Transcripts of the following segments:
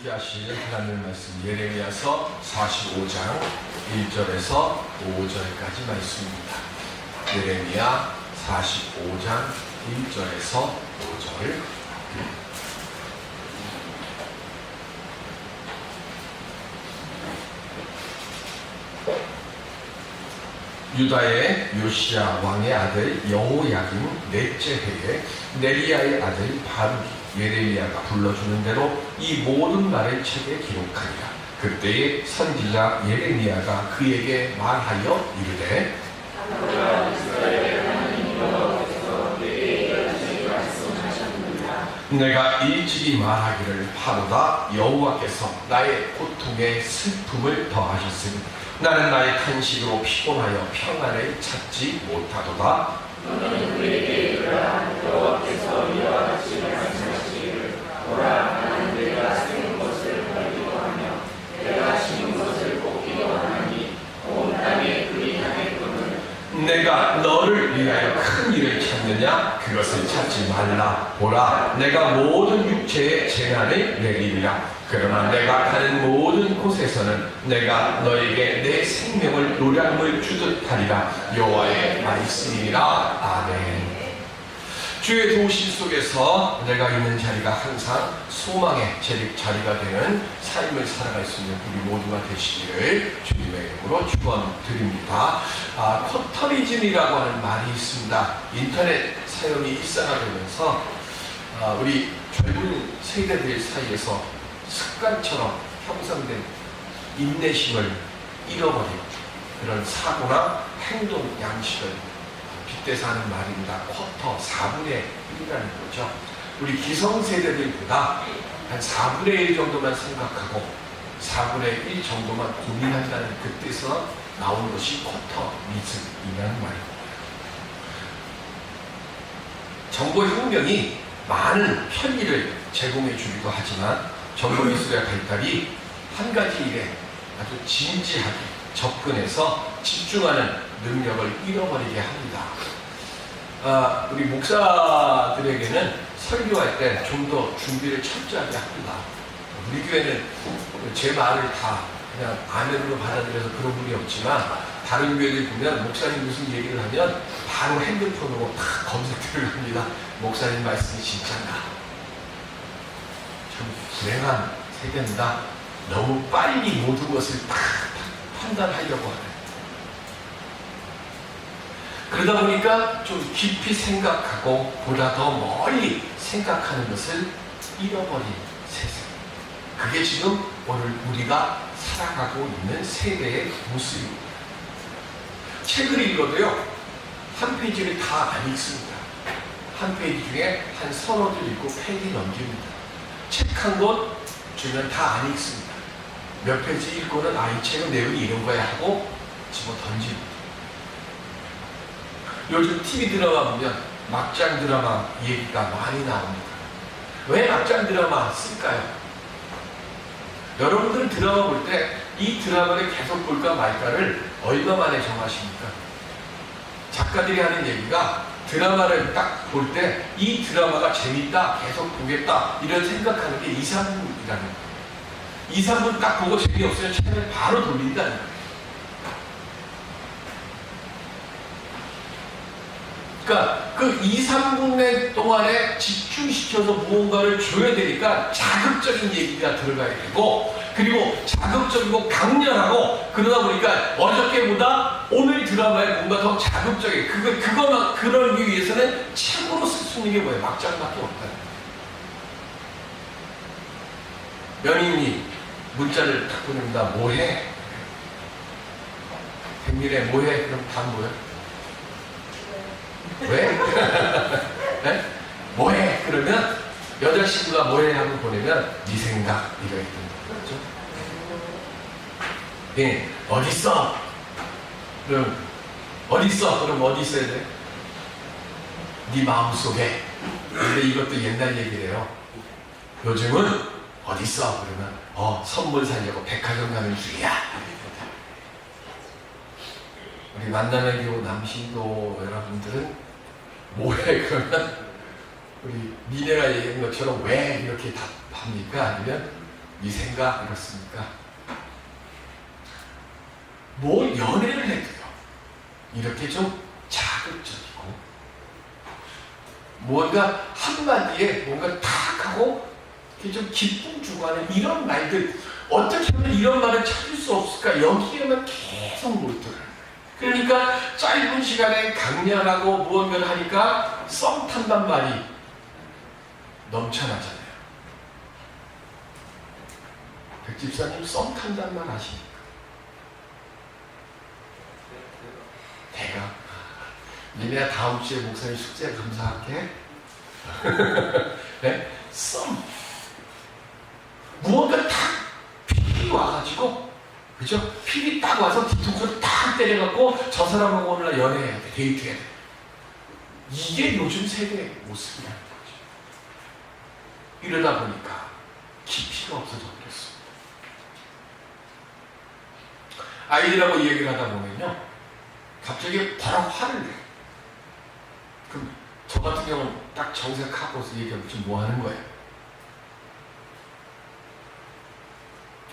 함께 하시는 하나님의 말씀 예레미야서 45장 1절에서 5절까지 말씀입니다. 예레미야 45장 1절에서 5절. 유다의 요시야 왕의 아들 여호야김 넷째 해에 네리야의 아들 바룩이 예레미야가 불러주는 대로 이 모든 말을 책에 기록하니라. 그때의 선지자 예레미야가 그에게 말하여 이르되 내가 일찍이 말하기를 하노다. 여호와께서 나의 고통에 슬픔을 더하셨으니 나는 나의 탄식으로 피곤하여 평안을 찾지 못하도다. 너는 그에게 이르라. 여호와께서 이와 같이 말씀하시기를 보라, 나는 내가 세운 것을 벌기도 하며 내가 심은 것을 뽑기도 하나니 온 땅에 그리 향했거늘 내가 너를 위하여 큰 일을 찾느냐? 그것을 찾지 말라. 보라, 내가 모든 육체의 재난을 내리리라. 그러나 내가 가는 모든 곳에서는 내가 너에게 내 생명을 노량물 주듯 하리라. 여호와의 말씀이라. 아멘. 주의 도우심 속에서 내가 있는 자리가 항상 소망의 자리가 되는 삶을 살아갈 수 있는 우리 모두가 되시기를 주님의 이름으로 축원드립니다. 커터리즘이라고 하는 말이 있습니다. 인터넷 사용이 일상화되면서 우리 젊은 세대들 사이에서 습관처럼 형성된 인내심을 잃어버린 그런 사고나 행동 양식을 빗대서 하는 말입니다. 쿼터 4분의 1이라는 거죠. 우리 기성세대들보다 한 4분의 1 정도만 생각하고 4분의 1 정도만 고민한다는 그 뜻에서 나온 것이 쿼터리즘이라는 말입니다. 정보혁명이 많은 편리를 제공해 주기도 하지만 정보기술의 발달이 한 가지 일에 아주 진지하게 접근해서 집중하는 능력을 잃어버리게 합니다. 우리 목사들에게는 설교할 때 좀 더 준비를 철저하게 합니다. 우리 교회는 제 말을 다 그냥 아멘으로 받아들여서 그런 분이 없지만 다른 교회들 보면 목사님 무슨 얘기를 하면 바로 핸드폰으로 다 검색을 합니다. 목사님 말씀이 진짠가? 참 불행한 세대입니다. 너무 빨리 모든 것을 다 판단하려고 하는. 그러다 보니까 좀 깊이 생각하고 보다 더 멀리 생각하는 것을 잃어버린 세상. 그게 지금 오늘 우리가 살아가고 있는 세대의 모습입니다. 책을 읽어도요, 한 페이지를 다 안 읽습니다. 한 페이지 중에 한 서너 줄 읽고 페이지 넘깁니다. 책 한 권 주면 다 안 읽습니다. 몇 페이지 읽고는 이 책은 내용이 이런 거야 하고 집어 던집니다. 요즘 TV 드라마 보면 막장 드라마 얘기가 많이 나옵니다. 왜 막장 드라마 쓸까요? 여러분들은 드라마 볼 때 이 드라마를 계속 볼까 말까를 얼마 만에 정하십니까? 작가들이 하는 얘기가 드라마를 딱 볼 때 이 드라마가 재밌다, 계속 보겠다 이런 생각하는 게 2, 3분이라는 거예요. 2, 3분 딱 보고 재미없으면 채널 바로 돌린다는 거예요. 그러니까 그 2, 3분의 동안에 집중시켜서 무언가를 줘야 되니까 자극적인 얘기가 들어가야 되고, 그리고 자극적이고 강렬하고, 그러다 보니까 어저께보다 오늘 드라마에 뭔가 더 자극적이게 그거만 그러기 위해서는 책으로 쓸 수 있는 게 뭐예요? 막장밖에 없다는 거예요. 연인이 문자를 딱 보냅니다. 뭐해? 백일에 뭐해? 그럼 다 뭐예요? 왜? 네? 뭐해? 그러면 여자친구가 뭐해? 하고 보내면 네 생각 이거 있던 거죠. 예, 어딨어? 그럼 어딨어? 그럼 어디 있어야 돼? 네 마음속에. 근데 이것도 옛날 얘기래요. 요즘은 어딨어? 그러면 선물 사려고 백화점 가는 중이야. 우리 만나는 교우 남신도 여러분들은 뭐해? 그러면 우리 미네가 얘기한 것처럼 왜 이렇게 답합니까? 아니면 이 생각 이렇습니까? 뭐 연애를 해도요, 이렇게 좀 자극적이고 뭔가 한마디에 뭔가 탁 하고 이렇게 좀 기쁨 주고 하는 이런 말들, 어떻게 하면 이런 말을 찾을 수 없을까? 여기에만 계속 몰두를 하는 거예요. 그러니까 짧은 시간에 강렬하고 무언가를 하니까 썸 탄단 말이 넘쳐나잖아요. 백집사님 썸 탄단 말 아십니까? 내가 니네 다음 주에 목사님 숙제 감사할게. 네? 썸. 무언가 탁 필이 와가지고, 그죠? 필이 딱 와서 뒤통수를 탁 때려갖고 저 사람하고 오늘날 연애해야 돼, 데이트해야 돼. 이게 요즘 세대의 모습이라는 거죠. 이러다 보니까 깊이가 없어져 버렸습니다. 아이들하고 얘기를 하다 보면요, 갑자기 바로 화를 내요. 그럼 저 같은 경우는 딱 정색하고서 얘기하면 지금 뭐 하는 거예요?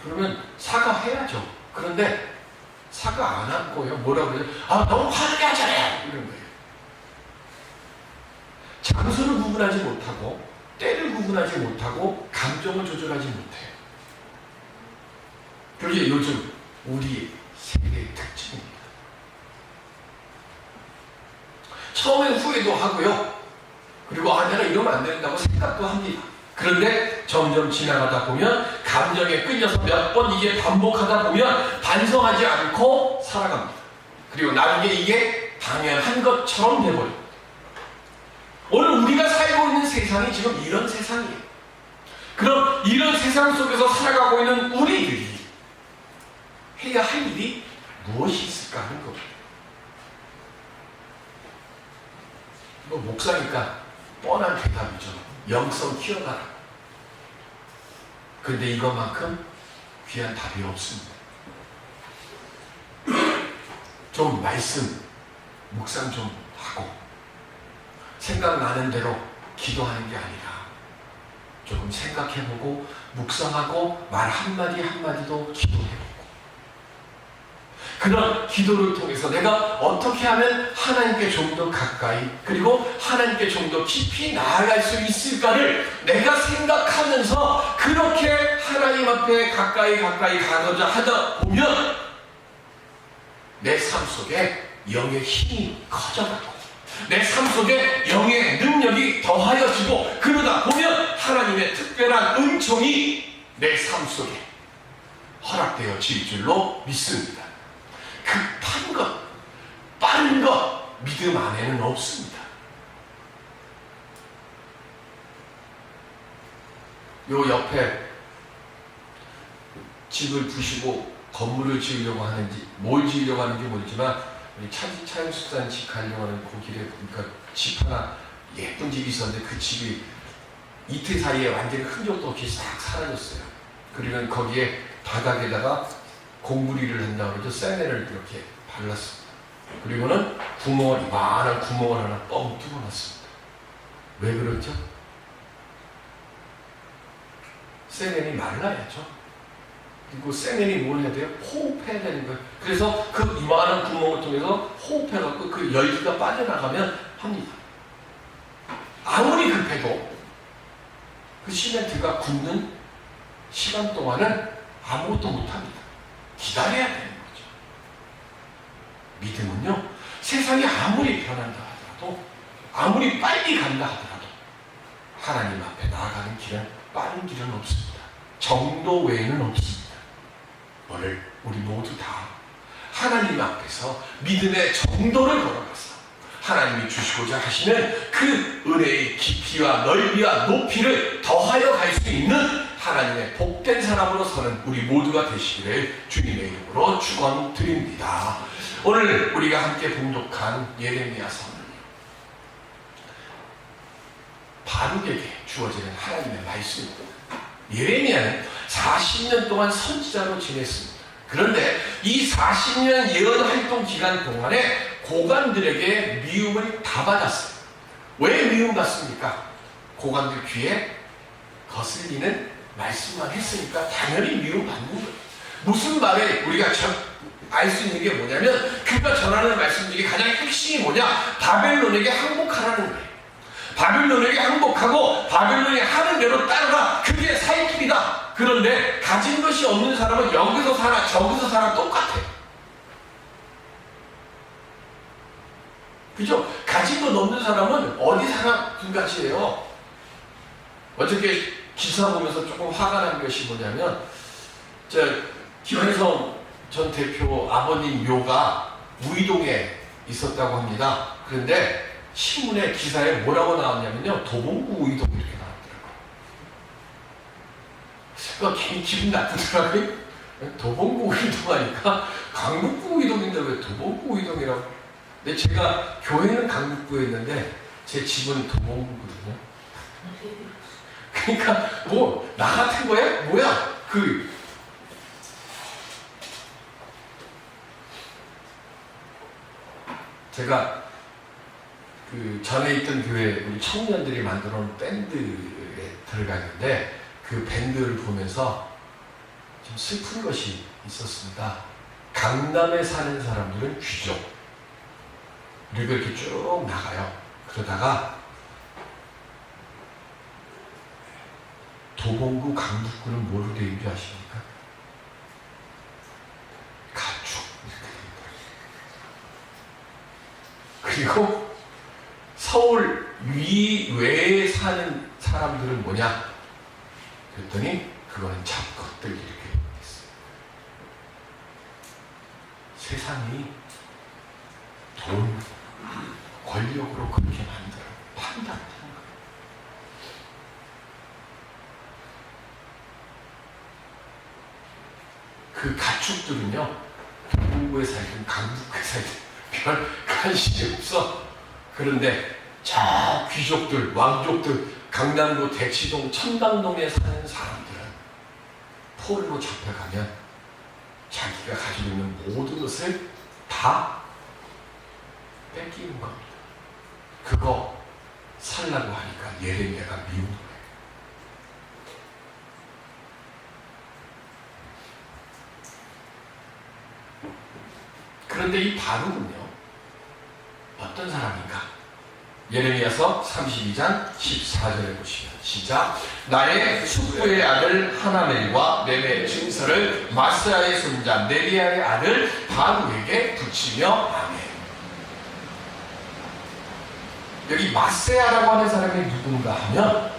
그러면 사과해야죠. 그런데 사과 안 할 거예요. 뭐라고 그래요? 아, 너무 화를 내잖아요. 이런 거예요. 장소를 구분하지 못하고, 때를 구분하지 못하고, 감정을 조절하지 못해요. 그게 요즘 우리 세대의 특징입니다. 처음엔 후회도 하고요. 그리고 아, 내가 이러면 안 된다고 생각도 합니다. 그런데 점점 지나가다 보면 감정에 끌려서 몇 번 이게 반복하다 보면 반성하지 않고 살아갑니다. 그리고 나중에 이게 당연한 것처럼 돼버립니다. 오늘 우리가 살고 있는 세상이 지금 이런 세상이에요. 그럼 이런 세상 속에서 살아가고 있는 우리들이 해야 할 일이 무엇이 있을까 하는 겁니다. 뭐 목사니까 뻔한 대답이죠. 영성 키워가라. 그런데 이것만큼 귀한 답이 없습니다. 좀 말씀, 묵상 좀 하고 생각나는 대로 기도하는 게 아니라 조금 생각해보고 묵상하고 말 한마디 한마디도 기도해보고, 그런 기도를 통해서 내가 어떻게 하면 하나님께 좀 더 가까이, 그리고 하나님께 좀 더 깊이 나아갈 수 있을까를 내가 생각하면서 그렇게 하나님 앞에 가까이 가고자 하다 보면 내 삶 속에 영의 힘이 커져가고 내 삶 속에 영의 능력이 더하여지고, 그러다 보면 하나님의 특별한 은총이 내 삶 속에 허락되어질 줄로 믿습니다. 급한 것, 빠른 것, 믿음 안에는 없습니다. 요 옆에 집을 부시고 건물을 지으려고 하는지, 뭘 지으려고 하는지 모르지만 우리 차영숙사님 집 가려고 하는 그 길에 그러니까 집 하나 예쁜 집이 있었는데 그 집이 이틀 사이에 완전히 흔적도 없이 싹 사라졌어요. 그리고 거기에 바닥에다가 공구리를 한다고 해서 세네를 이렇게 발랐습니다. 그리고는 구멍을, 이만한 구멍을 하나 뻥 뚫어놨습니다. 왜 그렇죠? 세넨이 말라야죠. 그리고 세넨이 뭘 해야 돼요? 호흡해야 되는 거예요. 그래서 그 이만한 구멍을 통해서 호흡해갖고 그 열기가 빠져나가면 합니다. 아무리 급해도 그 시멘트가 굳는 시간 동안은 아무것도 못합니다. 기다려야 되는 거죠. 믿음은요, 세상이 아무리 변한다 하더라도, 아무리 빨리 간다 하더라도 하나님 앞에 나아가는 길은, 빠른 길은 없습니다. 정도 외에는 없습니다. 오늘 우리 모두 다 하나님 앞에서 믿음의 정도를 걸어가서 하나님이 주시고자 하시는 그 은혜의 깊이와 넓이와 높이를 더하여 갈 수 있는 하나님의 복된 사람으로 서는 우리 모두가 되시기를 주님의 이름으로 축원드립니다. 오늘 우리가 함께 봉독한 예레미야서는 바룩에게 주어지는 하나님의 말씀입니다. 예레미야는 40년 동안 선지자로 지냈습니다. 그런데 이 40년 예언 활동 기간 동안에 고관들에게 미움을 다 받았어요. 왜 미움받습니까? 고관들 귀에 거슬리는 말씀만 했으니까 당연히 미움받는 거예요. 무슨 말에 우리가 알 수 있는 게 뭐냐면 그가 전하는 말씀 중에 가장 핵심이 뭐냐? 바벨론에게 항복하라는 거예요. 바벨론에게 항복하고 바벨론이 하는 대로 따르라. 그게 살 길이다. 그런데 가진 것이 없는 사람은 여기서 살아 저기서 살아 똑같아요. 그죠? 가진 것 없는 사람은 어디 사나 둘같이예요. 어저께 기사 보면서 조금 화가 난 것이 뭐냐면 김혜성 전 대표 아버님 묘가 우이동에 있었다고 합니다. 그런데 신문에 기사에 뭐라고 나왔냐면요, 도봉구 우이동 이렇게 나왔더라고요. 그러니까 괜히 기분 나쁘더라고요. 도봉구 우이동 하니까 강북구 우이동인데 왜 도봉구 우이동이라고. 근데 제가 교회는 강북구에 있는데 제 집은 도봉구거든요. 그러니까 뭐 나 같은 거야? 뭐야? 제가 전에 있던 교회 우리 청년들이 만들어 놓은 밴드에 들어가 있는데 그 밴드를 보면서 좀 슬픈 것이 있었습니다. 강남에 사는 사람들은 귀족. 그리고 이렇게 쭉 나가요. 그러다가 도봉구, 강북구는 뭐로 되어 있는지 아십니까? 가축. 그리고 서울 외에 사는 사람들은 뭐냐? 그랬더니 그거는 잡것들 이렇게 됐어요. 세상이 돈, 권력으로 그렇게 만들어 판단하는 거예요. 그 가축들은요, 동구에 살든 강북에 살든 별 관심이 없어. 그런데 저 귀족들, 왕족들, 강남구 대치동, 청담동에 사는 사람들은 포로로 잡혀가면 자기가 가지고 있는 모든 것을 다 뺏기는 겁니다. 그거 살라고 하니까 예레미야가 미운 거예요. 그런데 이 바룩은요, 어떤 사람인가? 예레미야서 32장 14절에 보시면 시작. 나의 숙부의 아들 하나멜과 렘의 증서를 마스야의 손자 네리야의 아들 바룩에게 붙이며 아멘. 여기 마스야라고 하는 사람이 누군가 하면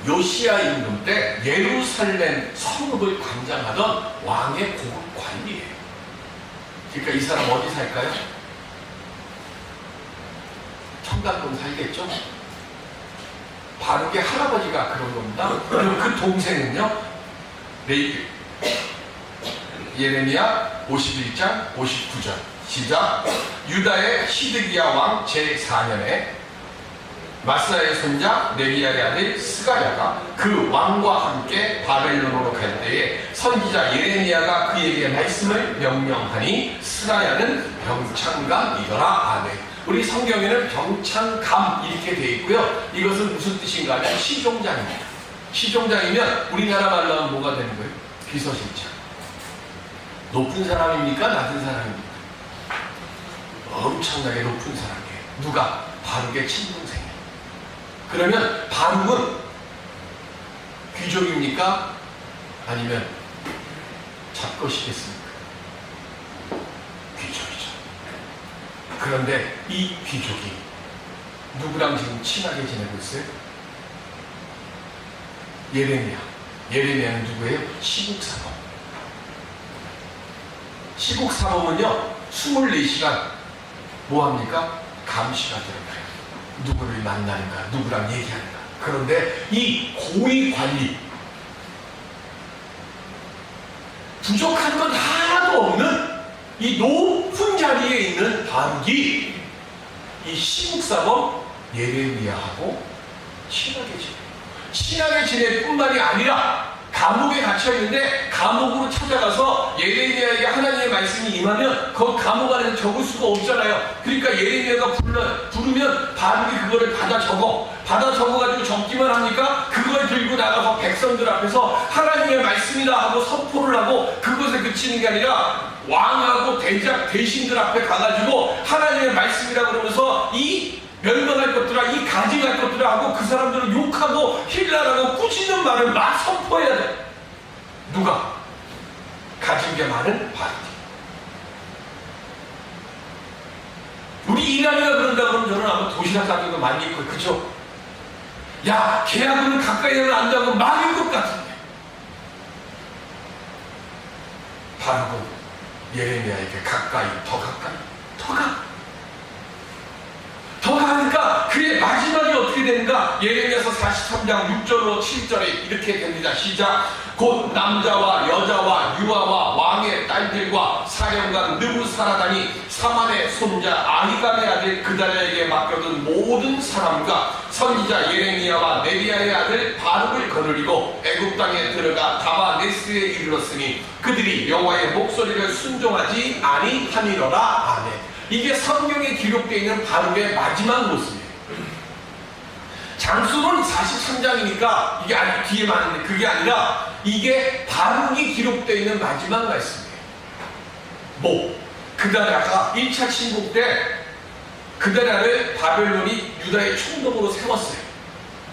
요시야 임금 때 예루살렘 성읍을 관장하던 왕의 고급 관리예요. 그러니까 이 사람 어디 살까요? 청담동 살겠죠? 바룩의 할아버지가 그런 겁니다. 그리고 그 동생은요, 예레미야 51장 59절 시작. 유다의 시드기야 왕 제4년에 마스야의 손자 네리야의 아들 스가랴가 그 왕과 함께 바벨론으로 갈 때에 선지자 예레미야가 그에게 말씀을 명령하니 스가랴는 병창감이더라. 아멘. 우리 성경에는 병창감 이렇게 되어 있고요. 이것은 무슨 뜻인가 하면 시종장입니다. 시종장이면 우리나라 말로 하면 뭐가 되는 거예요? 비서실장. 높은 사람입니까? 낮은 사람입니까? 엄청나게 높은 사람이에요. 누가? 바룩의 친동생이에요. 그러면 바룩은 귀족입니까? 아니면 잡것이겠습니까? 귀족이죠. 그런데 이 귀족이 누구랑 지금 친하게 지내고 있어요? 예레미야. 예레미야는 누구예요? 시국사범. 시국사범은요 24시간 뭐합니까? 감시가 들어가요. 누구를 만나는가, 누구랑 얘기하는가. 그런데 이 고위 관리, 부족한 건 하나도 없는 이 높은 자리에 있는 바룩이 이 시국사범 예레미야하고 친하게 지내요. 친하게 지낼 뿐만이 아니라 감옥에 갇혀있는데 감옥으로 찾아가서 예레미야에게 하나님의 말씀이 임하면 그 감옥 안에서 적을 수가 없잖아요. 그러니까 예레미야가 부르면 바룩이 그거를 받아 적어가지고 적기만 하니까 그걸 들고 나가서 백성들 앞에서 하나님의 말씀이다 하고 선포를 하고 그것에 그치는 게 아니라 왕하고 대신들 앞에 가가지고 하나님의 말씀이라 그러면서 이 멸망할 것들아, 이 가증할 것들아 하고 그 사람들을 욕하고 힐라라고 꾸짖는 말을 막 선포해야 돼. 누가? 가진 게 많은 바룩이. 우리 이란이가 그런다 그러면 저는 아마 도시락 싸는 거 많이 있고, 그죠? 야, 계약은 가까이 되면 안 되고 막일 것 같은데. 바룩은 예레미야에게 가까이, 더 가까이, 더 가니까 그의 마지막이 어떻게 되는가? 예레미야서 43장 6절로 7절에 이렇게 됩니다. 시작. 곧 남자와 여자와 유아와 왕의 딸들과 사령관 느부사라단이 사만의 손자 아히감의 아들 그다랴에게 맡겨둔 모든 사람과 선지자 예레미야와 네리야의 아들 바룩을 거느리고 애굽 땅에 들어가 다바네스에 이르렀으니 그들이 여호와의 목소리를 순종하지 아니하니로라. 아멘. 이게 성경에 기록되어 있는 바룩의 마지막 모습이에요. 장수는 43장이니까 이게 아직 뒤에 많은데 그게 아니라 이게 바룩이 기록되어 있는 마지막 말씀이에요. 그다랴가 1차 침공 때 그다랴를 바벨론이 유다의 총독으로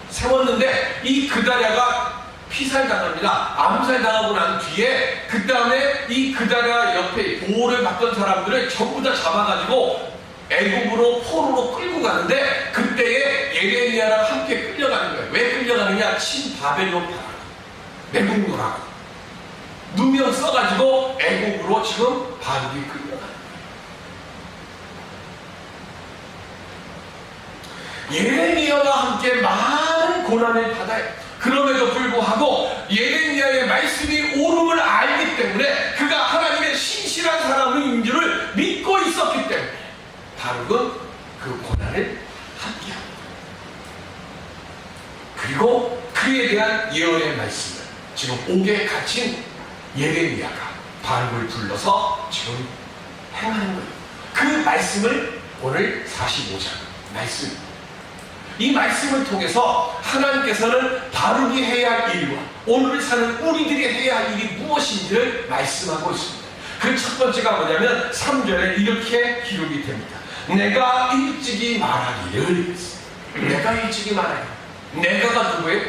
세웠는데 이 그다랴가 피살당합니다. 암살당하고 난 뒤에 그 다음에 이 그다랴 옆에 보호를 받던 사람들을 전부 다 잡아가지고 애굽으로 포로로 끌고 가는데 그때에 예레미야랑 함께 끌려가는 거예요. 왜 끌려가느냐? 친바벨론 파라 매국노라고 누명 써가지고 애굽으로 지금 바룩이 끌려가는 거예요. 예레미야와 함께 많은 고난을 받아요. 그럼에도 불구하고 예레미야의 말씀이 옳음을 알기 때문에 그가 하나님의 신실한 사람인 줄을 믿고 있었기 때문에 바룩은 그 고난을 함께합니다. 그리고 그에 대한 예언의 말씀을 지금 옥에 갇힌 예레미야가 바룩을 불러서 지금 행하는 거예요. 그 말씀을 오늘 45장 말씀, 이 말씀을 통해서 하나님께서는 바룩이 해야 할 일과 오늘 사는 우리들이 해야 할 일이 무엇인지를 말씀하고 있습니다. 그 첫 번째가 뭐냐면 3절에 이렇게 기록이 됩니다. 내가 일찍이 말하기를. 내가 일찍이 말하기를. 내가가 누구예요?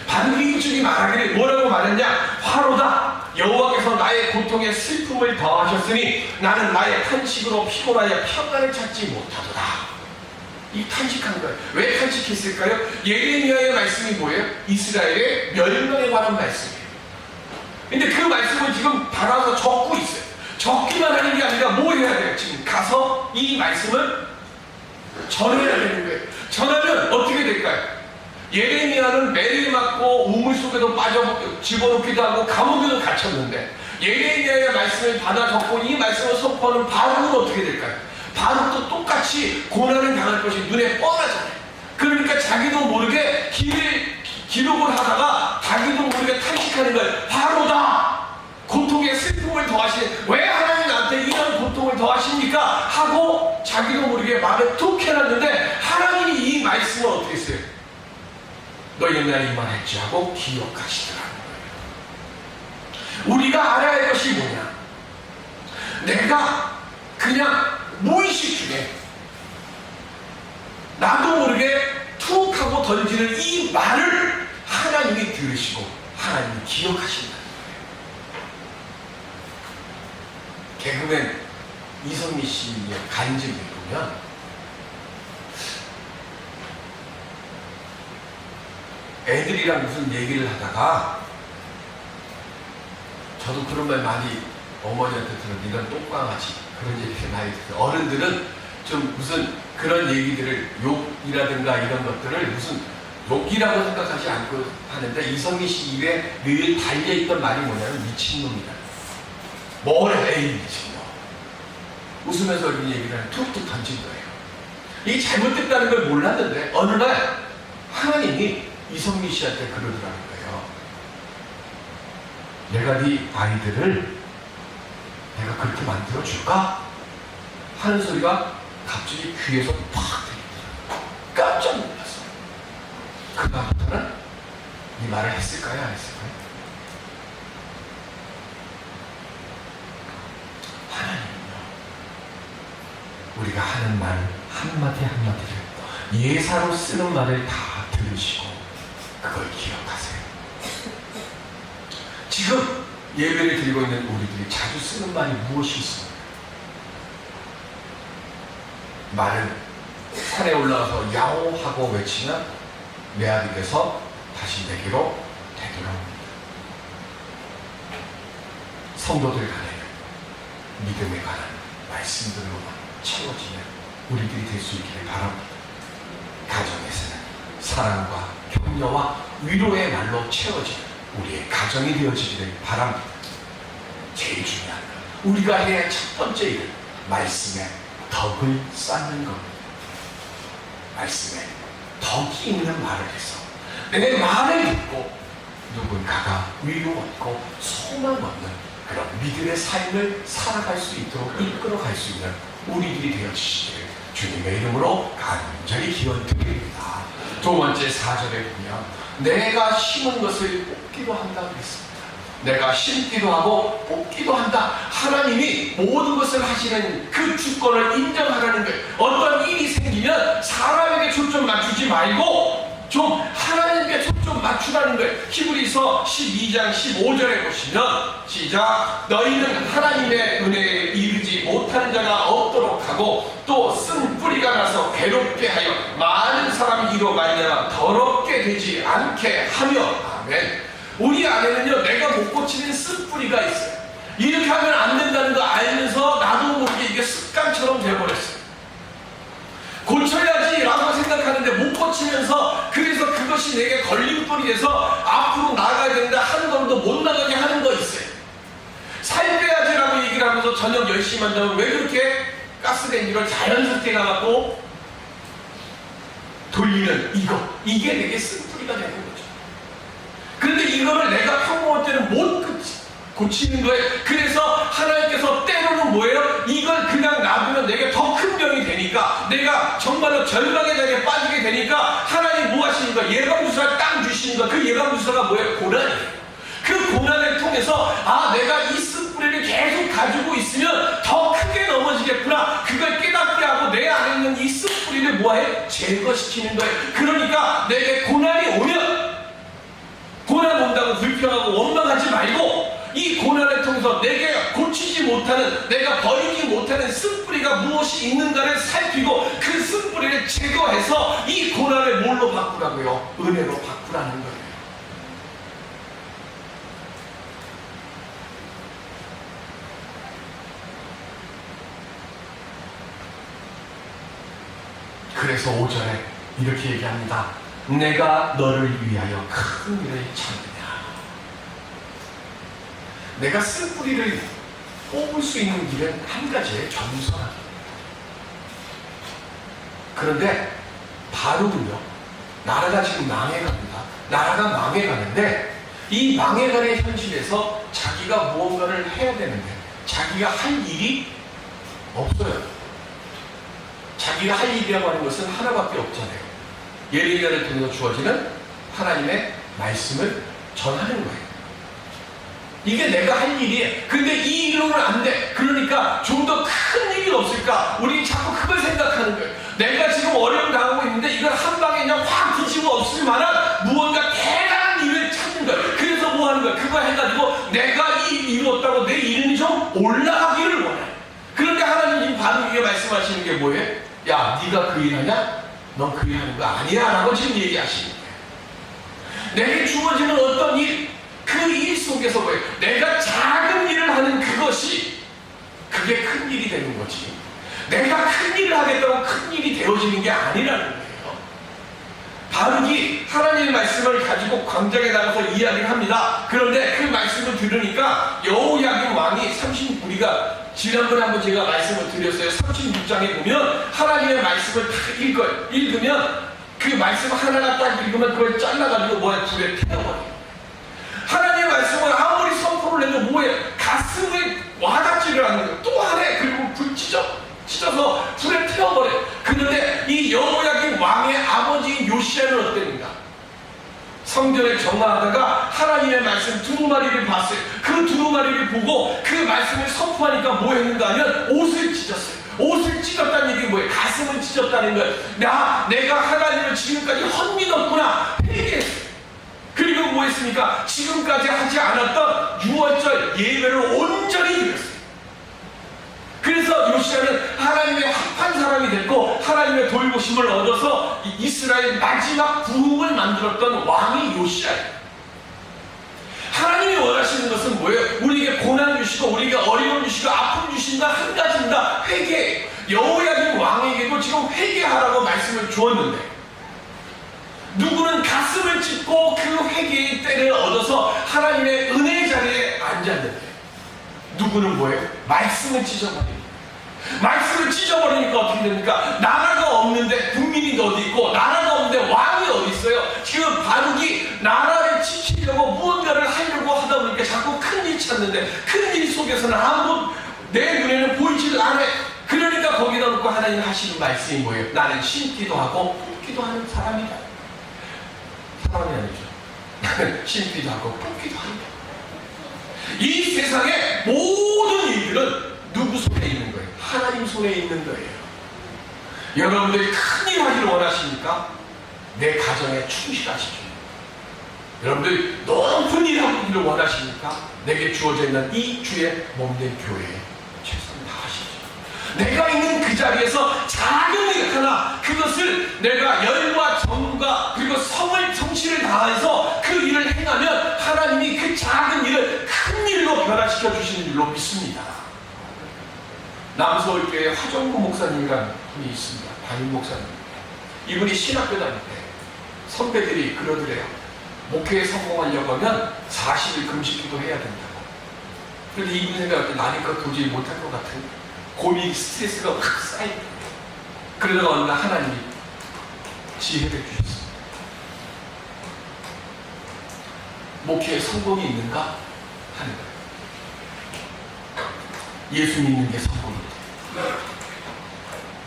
바룩이 일찍이 말하기를 뭐라고 말했냐? 화로다. 여호와께서 나의 고통에 슬픔을 더하셨으니 나는 나의 탄식으로 피곤하여 평안을 찾지 못하도다. 이 탄식한 거예요. 왜 탄식했을까요? 예레미야의 말씀이 뭐예요? 이스라엘의 멸망에 관한 말씀이에요. 근데 그 말씀을 지금 받아서 적고 있어요. 적기만 하는 게 아니라 뭐 해야 돼요? 지금 가서 이 말씀을 전해야 되는 거예요. 전하면 어떻게 될까요? 예레미야는 매를 맞고 우물 속에도 집어넣기도 하고 감옥에도 갇혔는데 예레미야의 말씀을 받아 적고 이 말씀을 선포하는 바룩은 어떻게 될까요? 바룩도 똑같이 고난을 당할 것이 눈에 뻔하잖아요. 그러니까 자기도 모르게 기록을 하다가 자기도 모르게 탄식하는 거예요. 바로다. 고통에 슬픔을 더하시네. 왜 하나님 나한테 이런 고통을 더하십니까? 하고 자기도 모르게 말을 툭 해놨는데 하나님이 이 말씀을 어떻게 했어요? 너 옛날에 이 말 했지 하고 기억하시더라는 거예요. 우리가 알아야 할 것이 뭐냐? 내가 그냥 무의식 중에 나도 모르게 툭 하고 던지는 이 말을 하나님이 들으시고 하나님이 기억하신다는 거예요. 개그맨 이성미 씨의 간증을 보면 애들이랑 무슨 얘기를 하다가 저도 그런 말 많이 어머니한테 들은 이런 똥강아지 그런 얘기를 많이 듣어요. 어른들은 좀 무슨 그런 얘기들을 욕이라든가 이런 것들을 무슨 욕이라고 생각하지 않고 하는데 이성미 씨 입에 늘 달려있던 말이 뭐냐면 미친놈이다. 뭐래 에이 미친놈. 웃으면서 이 얘기를 툭툭 던진 거예요. 이게 잘못됐다는 걸 몰랐는데 어느 날 하나님이 이성미 씨한테 그러더라는 거예요. 내가 네 아이들을 내가 그렇게 만들어줄까? 하는 소리가 갑자기 귀에서 팍 들리더라고요. 깜짝 놀랐어요. 그다음부터는 이 말을 했을까요? 안 했을까요? 하나님은요, 우리가 하는 말 한마디 한마디를 예사로 쓰는 말을 다 들으시고 그걸 기억하세요. 지금 예배를 드리고 있는 우리들이 자주 쓰는 말이 무엇이 있습니까? 말은 산에 올라가서 야호하고 외치면 메아리 돼서 다시 내게로 되돌아옵니다. 성도들 간에 믿음에 관한 말씀들로만 채워지는 우리들이 될 수 있기를 바랍니다. 가정에서는 사랑과 격려와 위로의 말로 채워지는 우리의 가정이 되어지기를 바랍니다. 제일 중요한 건 우리가 해야 할 첫 번째 일은 말씀에 덕을 쌓는 겁니다. 말씀에 덕이 있는 말을 해서 내 말을 듣고 누군가가 위로 얻고 소망 얻는 그런 믿음의 삶을 살아갈 수 있도록 이끌어갈 수 있는 우리들이 되어주시기를 주님의 이름으로 간절히 기원드립니다. 두 번째 4절에 보면 내가 심은 것을 뽑기도 한다 그랬습니다. 내가 심기도 하고 뽑기도 한다. 하나님이 모든 것을 하시는 그 주권을 인정하라는 거예요. 어떤 일이 생기면 사람에게 초점 맞추지 말고 좀 하나님께 초점 맞추라는 거예요. 히브리서 12장 15절에 보시면 시작. 너희는 하나님의 은혜에 이르지 못하는 자가 없도록 하고 또 쓴 뿌리가 나서 괴롭게 하여 많은 사람이 이로 말미암아 더럽게 되지 않게 하며. 아멘. 우리 안에는요, 내가 못 고치는 쓴 뿌리가 있어요. 이렇게 하면 안 된다는 거 알면서 나도 모르게 이게 습관처럼 돼버렸어요. 고쳐야지 라고 생각하는데 못 고치면서 그래서 그것이 내게 걸림돌이 돼서 앞으로 나가야 되는데 한 걸음도 못 나가게 하는 거 있어요. 살 빼야지 라고 얘기를 하면서 저녁 10시만 한다면 왜 그렇게 가스레인지를 자연스럽게 가갖고 돌리는 이게 내게 쓴뿌리가 되는 거죠. 그런데 이거를 내가 평범할 때는 못 고치는 거예요. 그래서 하나님께서 때로는 뭐예요? 이걸 그냥 놔두면 내게 더 큰 병이 되니까 내가 정말로 절망의 자리에 빠지게 되니까 하나님 뭐 하시는 거예요? 예방주사를 딱 주시는 거예요. 그 예방주사가 뭐예요? 고난이에요. 그 고난을 통해서 내가 이 쓴뿌리를 계속 가지고 있으면 더 크게 넘어지겠구나. 그걸 깨닫게 하고 내 안에 있는 이 쓴뿌리를 뭐해? 제거시키는 거예요. 그러니까 내게 고난이 오면 고난 온다고 불평하고 원망하지 말고 이 고난을 통해서 내게 고치지 못하는, 내가 버리지 못하는 쓴뿌리가 무엇이 있는가를 살피고 그 쓴뿌리를 제거해서 이 고난을 뭘로 바꾸라고요? 은혜로 바꾸라는 거예요. 그래서 5절에 이렇게 얘기합니다. 내가 너를 위하여 큰 일을 찾느냐. 내가 쓴뿌리를 뽑을 수 있는 길은 한 가지의 겸손함입니다. 그런데 바로는요, 나라가 지금 망해갑니다. 나라가 망해가는데 이 망해가는 현실에서 자기가 무언가를 해야 되는데 자기가 할 일이 없어요. 자기가 할 일이라고 하는 것은 하나밖에 없잖아요. 예레미야를 통해서 주어지는 하나님의 말씀을 전하는 거예요. 이게 내가 할 일이에요. 근데 이 일로는 안 돼. 그러니까 좀 더 큰 일이 없을까? 우리 자꾸 그걸 생각하는 거예요. 내가 지금 어려움 당하고 있는데 이걸 한 방에 그냥 확 뒤집어 없을 만한 무언가 대단한 일을 찾는 거예요. 그래서 뭐 하는 거예요? 그거 해가지고 내가 이 이루었다고 내 이름이 좀 올라가기를 원해요. 그런데 하나님이 바로 이게 말씀하시는 게 뭐예요? 야, 네가 그 일 하냐? 넌 그 일 하는 거 아니야 라고 지금 얘기하시는 거예요. 내게 주어지는 어떤 일, 그 일 속에서 뭐예요? 내가 작은 일을 하는 그것이 그게 큰 일이 되는 거지. 내가 큰 일을 하겠다고 큰 일이 되어지는 게 아니라는 거예요. 바룩이 하나님의 말씀을 가지고 광장에 나가서 이야기를 합니다. 그런데 그 말씀을 들으니까 여호야김 왕이 우리가 지난번에 한번 제가 말씀을 드렸어요. 36장에 보면 하나님의 말씀을 다 읽으면 그 말씀 하나가 딱 읽으면 그걸 잘라가지고 불에 태워버려요. 하나님의 말씀을 아무리 선포 찢어서 불에 태워버려요. 그런데 이 여호야긴 왕의 아버지인 요시야는 어땠는가? 성전에 정화하다가 하나님의 말씀 두루마리를 봤어요. 그 두루마리를 보고 그 말씀을 선포하니까 뭐 했는가 하면 옷을 찢었어요. 옷을 찢었다는 얘기 뭐예요? 가슴을 찢었다는 거예요. 내가 하나님을 지금까지 헛믿었구나 회개했어요. 그리고 뭐 했습니까? 지금까지 하지 않았던 유월절 예배를 온전히 드렸어요. 그래서 요시야는 하나님의 합한 사람이 됐고 하나님의 돌보심을 얻어서 이스라엘 마지막 부흥을 만들었던 왕이 요시야예요. 하나님이 원하시는 것은 뭐예요? 우리에게 고난 주시고 우리에게 어려움 주시고 아픔 주신다. 한 가지입니다. 회개. 여호야긴 왕에게도 지금 회개하라고 말씀을 주었는데 누구는 가슴을 찢고 그 회개의 때를 얻어서 하나님의 은혜의 자리에 앉았는데 누구는 뭐예요? 말씀을 찢어버립니다. 말씀을 찢어버리니까 어떻게 됩니까? 나라가 없는데 국민이 어디 있고 나라가 없는데 왕이 어디 있어요? 지금 바룩이 나라를 지키려고 무언가를 하려고 하다 보니까 자꾸 큰일 찾는데 큰일 속에서는 아무 내 눈에는 보이질 않아요. 그러니까 거기다 놓고 하나님 하시는 말씀이 뭐예요? 나는 심기도 하고 뽑기도 하는 사람이다. 사람이 아니죠. 나는 심기도 하고 뽑기도 한다. 이 세상의 모든 일들은 누구 손에 있는 거예요? 하나님 손에 있는 거예요. 여러분들이 큰일 하기를 원하십니까? 내 가정에 충실하십시오. 여러분들 높은 일 하기를 원하십니까? 내게 주어져 있는 이 주의 몸된 교회에 최선을 다하십시오. 내가 있는 그 자리에서 작은 일 하나 그것을 내가 열과 정과 그리고 성실을 다해서 그 일을 행하면 하나님이 그 작은 일을 큰 일로 변화시켜 주시는 줄로 믿습니다. 남서울교회 화정구 목사님이라는 분이 있습니다. 담임 목사님. 이분이 신학교 다닐 때 선배들이 그러더래요. 목회에 성공하려고 하면 40일 금식기도 해야 된다고. 그런데 이분 생각할 때 나니까 도저히 못할 것 같은 고민, 스트레스가 확 쌓이고 그러다가 어느 날 하나님이 지혜를 주셨어요. 목회에 성공이 있는가? 하는 거예요. 예수 믿는 게 성공이다.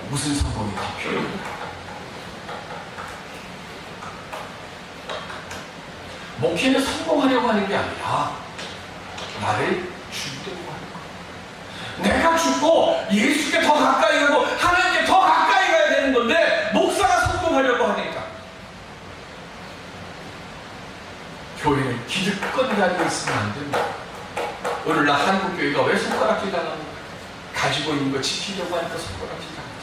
무슨 성공이 더 필요합니까? 목회는 성공하려고 하는 게 아니라 나를 죽이려고 하는 거야. 내가 죽고 예수께 더 가까이 가고 하나님께 더 가까이 가야 되는 건데 목사가 성공하려고 하니까 교회는 기득권이 가지고 있으면 안 됩니다. 오늘날 한국교회가 왜 손가락질 당합니까? 가지고 있는 거 지키려고 하니까 손가락질 당하죠.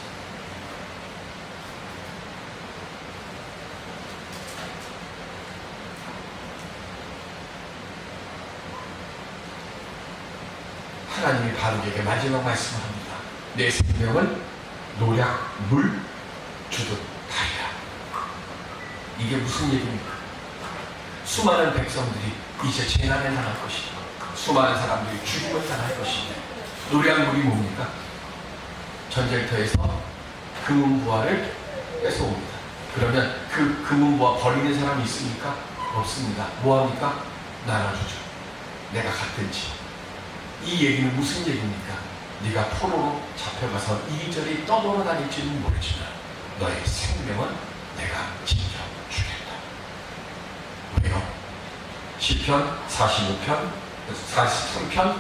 하나님이 바룩에게 마지막 말씀을 합니다. 내 생명은 노략 물 주듯 달이라. 이게 무슨 얘기입니까? 수많은 백성들이 이제 재난에 당할 것이다. 수많은 사람들이 죽음을 당할 것인데 노략물이 뭡니까? 전쟁터에서 금은부화를 뺏어옵니다. 그러면 그 금은부화 버리는 사람이 있습니까? 없습니다. 뭐합니까? 나눠주죠. 내가 갔든지. 이 얘기는 무슨 얘기입니까? 네가 포로로 잡혀가서 이리저리 떠돌아다닐지는 모르지만 너의 생명은 내가 지켜주겠다. 왜요? 시편 43편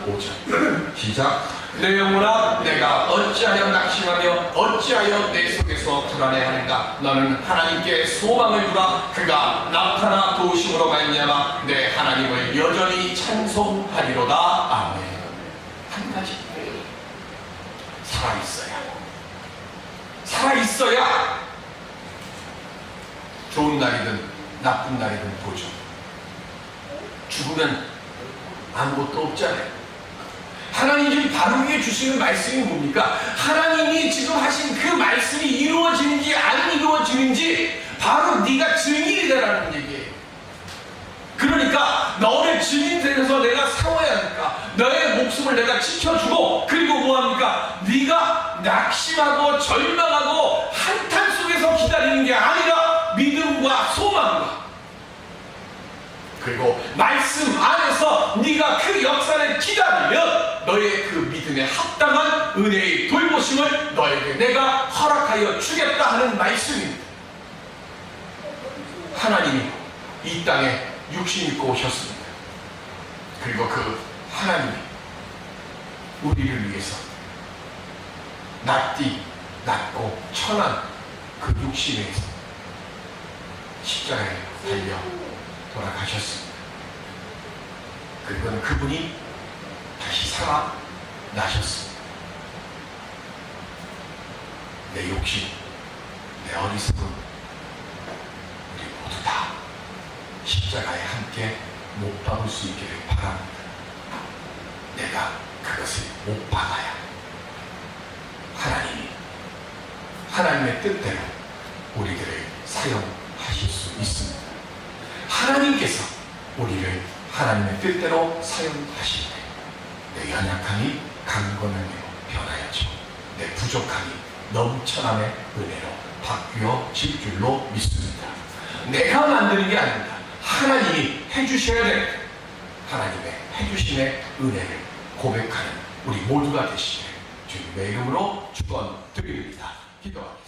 5절 시작. 내 영혼아 내가 어찌하여 낙심하며 어찌하여 내 속에서 불안해하는가. 너는 하나님께 소망을 두라. 그가 나타나 도우심으로 말미암아 내 하나님을 여전히 찬송하리로다. 아멘. 한 가지 살아있어야 좋은 날이든 나쁜 날이든 보죠. 죽으면 아무것도 없잖아요. 하나님이 바룩에게 주시는 말씀이 뭡니까? 하나님이 지금 하신 그 말씀이 이루어지는지 안 이루어지는지 바로 네가 증인이 되라는 얘기예요. 그러니까 너의 증인 되면서 내가 싸워야 하니까 너의 목숨을 내가 지켜주고 그리고 뭐합니까? 네가 낙심하고 절망하고 한탄 속에서 기다리는 게 아니라 믿음과 소망과 그리고 말씀 안에서 네가 그 역사를 기다리면 너의 그 믿음에 합당한 은혜의 돌보심을 너에게 내가 허락하여 주겠다 하는 말씀입니다. 하나님이 이 땅에 육신 입고 오셨습니다. 그리고 그 하나님이 우리를 위해서 낮고 천한 그 육신에서 십자가에 달려 돌아가셨습니다. 그리고 그분이 다시 살아나셨습니다. 내 욕심, 내 어리석음, 우리 모두 다 십자가에 함께 못 박을 수 있기를 바랍니다. 내가 그것을 못 박아야 하나님이 하나님의 뜻대로 우리들을 사용하실 수 있습니다. 하나님께서 우리를 하나님의 뜻대로 사용하실 때 내 연약함이 강건함으로 변하였죠. 내 부족함이 넘쳐남의 은혜로 바뀌어질 줄로 믿습니다. 내가 만드는 게 아닙니다. 하나님이 해주셔야 됩니다. 하나님의 해주심의 은혜를 고백하는 우리 모두가 되시길 주님의 이름으로 축원드립니다. 기도합니다.